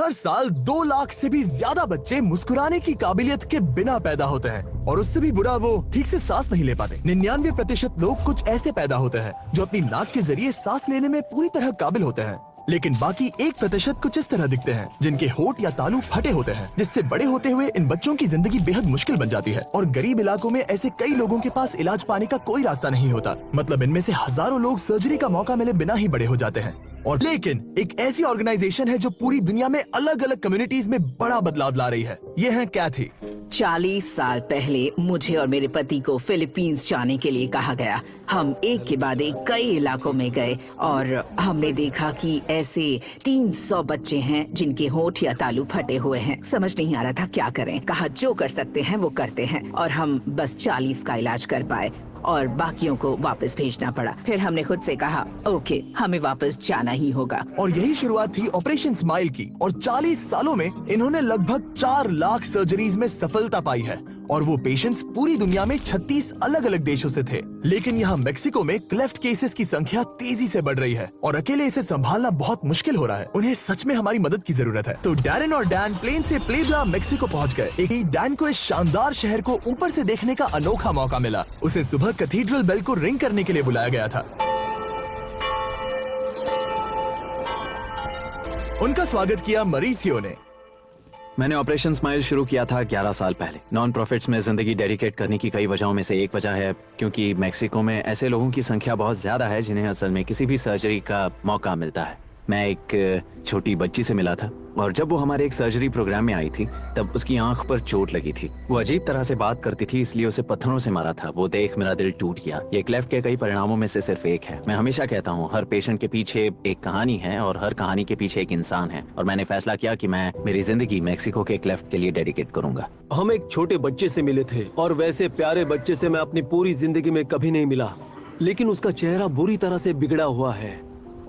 हर साल 2 लाख से भी ज्यादा बच्चे मुस्कुराने की काबिलियत के बिना पैदा होते हैं और उससे भी बुरा वो ठीक से सांस नहीं ले पाते। 99% लोग कुछ ऐसे पैदा होते हैं जो अपनी नाक के जरिए सांस लेने में पूरी तरह काबिल होते हैं, लेकिन बाकी 1% कुछ इस तरह दिखते हैं जिनके होंठ या तालू फटे होते हैं, जिससे बड़े होते हुए इन बच्चों की जिंदगी बेहद मुश्किल बन जाती है। और गरीब इलाकों में ऐसे कई लोगों के पास इलाज पाने का कोई रास्ता नहीं होता। मतलब इनमें से हजारों लोग सर्जरी का मौका मिले बिना ही बड़े हो जाते हैं। और लेकिन एक ऐसी ऑर्गेनाइजेशन है जो पूरी दुनिया में अलग अलग कम्युनिटीज में बड़ा बदलाव ला रही है। ये है कैथी। 40 साल पहले मुझे और मेरे पति को फिलीपींस जाने के लिए कहा गया। हम एक के बाद एक कई इलाकों में गए और हमने देखा कि ऐसे 300 बच्चे हैं जिनके होंठ या तालू फटे हुए हैं। समझ नहीं आ रहा था क्या करें। कहा जो कर सकते हैं वो करते हैं और हम बस 40 का इलाज कर पाए और बाकियों को वापस भेजना पड़ा। फिर हमने खुद से कहा ओके, हमें वापस जाना ही होगा। और यही शुरुआत थी ऑपरेशन स्माइल की। और 40 सालों में इन्होंने लगभग 4 लाख सर्जरीज में सफलता पाई है और वो पेशेंट्स पूरी दुनिया में 36 अलग अलग देशों से थे। लेकिन यहाँ मेक्सिको में क्लेफ्ट केसेस की संख्या तेजी से बढ़ रही है और अकेले इसे संभालना बहुत मुश्किल हो रहा है। उन्हें सच में हमारी मदद की जरूरत है। तो डैरेन और डैन प्लेन से प्लेबला मेक्सिको पहुँच गए। डैन को इस शानदार शहर को ऊपर से देखने का अनोखा मौका मिला। उसे सुबह कैथीड्रल बेल को रिंग करने के लिए बुलाया गया था। उनका स्वागत किया मरीसियो ने। मैंने ऑपरेशन स्माइल शुरू किया था 11 साल पहले। नॉन प्रॉफिट्स में जिंदगी डेडिकेट करने की कई वजहों में से एक वजह है क्योंकि मेक्सिको में ऐसे लोगों की संख्या बहुत ज्यादा है जिन्हें असल में किसी भी सर्जरी का मौका मिलता है। मैं एक छोटी बच्ची से मिला था और जब वो हमारे एक सर्जरी प्रोग्राम में आई थी तब उसकी आंख पर चोट लगी थी। वो अजीब तरह से बात करती थी, इसलिए उसे पत्थरों से मारा था। वो देख मेरा दिल टूट गया। ये क्लेफ्ट के कई परिणामों में से सिर्फ एक है। मैं हमेशा कहता हूँ हर पेशेंट के पीछे एक कहानी है और हर कहानी के पीछे एक इंसान है। और मैंने फैसला किया कि मैं मेरी जिंदगी मेक्सिको के क्लेफ्ट के लिए डेडिकेट करूंगा। हम एक छोटे बच्चे से मिले थे और वैसे प्यारे बच्चे से मैं अपनी पूरी जिंदगी में कभी नहीं मिला, लेकिन उसका चेहरा बुरी तरह से बिगड़ा हुआ है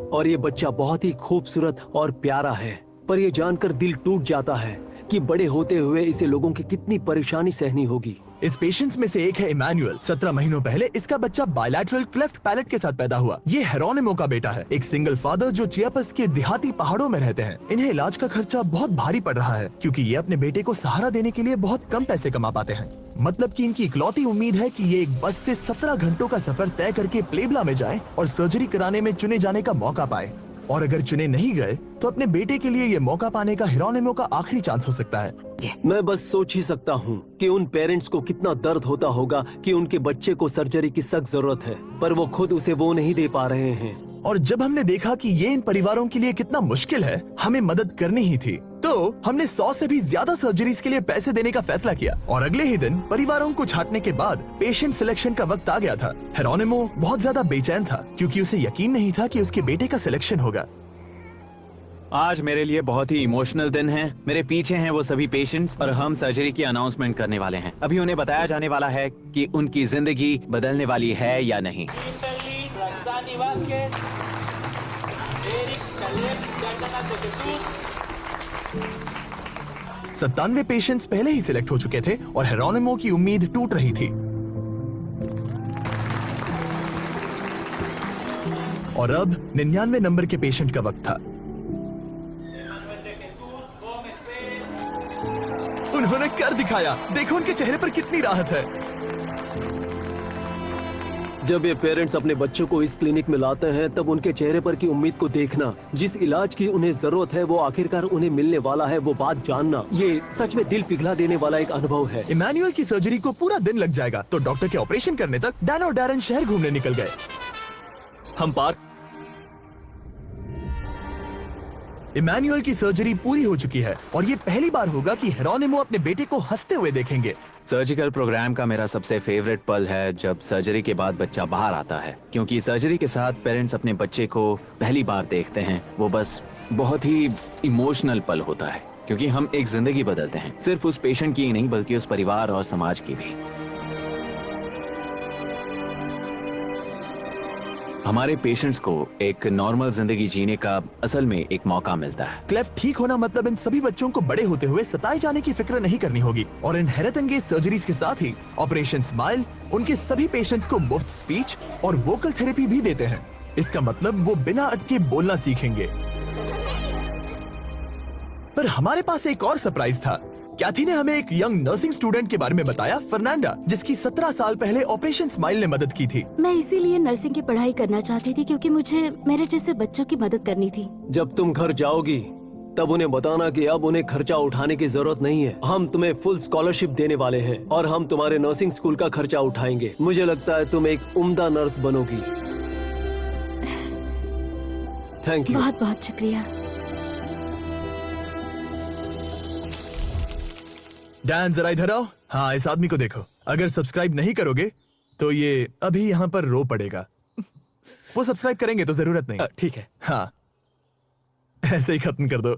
और ये बच्चा बहुत ही खूबसूरत और प्यारा है। पर ये जानकर दिल टूट जाता है कि बड़े होते हुए इसे लोगों की कितनी परेशानी सहनी होगी। इस पेशेंट्स में से एक है इमैनुअल। 17 महीनों पहले इसका बच्चा बायलैटरल क्लेफ्ट पैलेट के साथ पैदा हुआ। ये हेरोनिमो का बेटा है, एक सिंगल फादर जो चियापस के देहाती पहाड़ों में रहते हैं। इन्हें इलाज का खर्चा बहुत भारी पड़ रहा है क्योंकि ये अपने बेटे को सहारा देने के लिए बहुत कम पैसे कमा पाते हैं। मतलब कि इनकी इकलौती उम्मीद है कि ये एक बस से 17 घंटों का सफर तय करके प्लेबला में जाए और सर्जरी कराने में चुने जाने का मौका पाए। और अगर चुने नहीं गए तो अपने बेटे के लिए ये मौका पाने का हिरोनिमो का आखिरी चांस हो सकता है। मैं बस सोच ही सकता हूँ कि उन पेरेंट्स को कितना दर्द होता होगा कि उनके बच्चे को सर्जरी की सख्त जरूरत है पर वो खुद उसे वो नहीं दे पा रहे हैं। और जब हमने देखा कि ये इन परिवारों के लिए कितना मुश्किल है, हमें मदद करनी ही थी, तो हमने 100 से भी ज्यादा सर्जरीज के लिए पैसे देने का फैसला किया। और अगले ही दिन परिवारों को छांटने के बाद पेशेंट सिलेक्शन का वक्त आ गया था। हेरोनिमो बहुत ज्यादा बेचैन था क्योंकि उसे यकीन नहीं था कि उसके बेटे का सिलेक्शन होगा। आज मेरे लिए बहुत ही इमोशनल दिन है। मेरे पीछे हैं वो सभी पेशेंट्स और हम सर्जरी की अनाउंसमेंट करने वाले हैं। अभी उन्हें बताया जाने वाला है कि उनकी जिंदगी बदलने वाली है या नहीं। 97 पेशेंट्स पहले ही सिलेक्ट हो चुके थे और हेरोनिमो की उम्मीद टूट रही थी। और अब 99 नंबर के पेशेंट का वक्त था। उन्होंने कर दिखाया। देखो उनके चेहरे पर कितनी राहत है। जब ये पेरेंट्स अपने बच्चों को इस क्लिनिक में लाते हैं तब उनके चेहरे पर की उम्मीद को देखना, जिस इलाज की उन्हें जरूरत है वो आखिरकार उन्हें मिलने वाला है, वो बात जानना, ये सच में दिल पिघला देने वाला एक अनुभव है। इमैनुअल की सर्जरी को पूरा दिन लग जाएगा तो डॉक्टर के ऑपरेशन करने तक डैन और डैरेन शहर घूमने निकल गए। हम पार्क इमैनुअल की सर्जरी पूरी हो चुकी है और ये पहली बार होगा कि हेरोनिमो अपने बेटे को हंसते हुए देखेंगे। सर्जिकल प्रोग्राम का मेरा सबसे फेवरेट पल है जब सर्जरी के बाद बच्चा बाहर आता है, क्योंकि सर्जरी के साथ पेरेंट्स अपने बच्चे को पहली बार देखते हैं। वो बस बहुत ही इमोशनल पल होता है क्योंकि हम एक जिंदगी बदलते हैं, सिर्फ उस पेशेंट की ही नहीं बल्कि उस परिवार और समाज की भी। हमारे पेशेंट्स को एक नॉर्मल जिंदगी जीने का असल में एक मौका मिलता है। क्लेफ्ट ठीक होना मतलब इन सभी बच्चों को बड़े होते हुए सताए जाने की फिक्र नहीं करनी होगी। और इन हैरत अंगेज सर्जरीज के साथ ही ऑपरेशन स्माइल उनके सभी पेशेंट्स को मुफ्त स्पीच और वोकल थेरेपी भी देते हैं। इसका मतलब वो बिना अटके बोलना सीखेंगे। पर हमारे पास एक और सरप्राइज था। कैथी ने हमें एक यंग नर्सिंग स्टूडेंट के बारे में बताया, फर्नांडा, जिसकी 17 साल पहले ऑपरेशन स्माइल ने मदद की थी। मैं इसीलिए नर्सिंग की पढ़ाई करना चाहती थी क्योंकि मुझे मेरे जैसे बच्चों की मदद करनी थी। जब तुम घर जाओगी तब उन्हें बताना कि अब उन्हें खर्चा उठाने की जरूरत नहीं है। हम तुम्हें फुल स्कॉलरशिप देने वाले हैं और हम तुम्हारे नर्सिंग स्कूल का खर्चा उठाएंगे। मुझे लगता है तुम एक उम्दा नर्स बनोगी। Thank you. बहुत बहुत शुक्रिया। डैन, जरा इधर आओ। हाँ, इस आदमी को देखो। अगर सब्सक्राइब नहीं करोगे तो ये अभी यहाँ पर रो पड़ेगा। वो सब्सक्राइब करेंगे तो जरूरत नहीं। ठीक है। हाँ, ऐसे ही खत्म कर दो।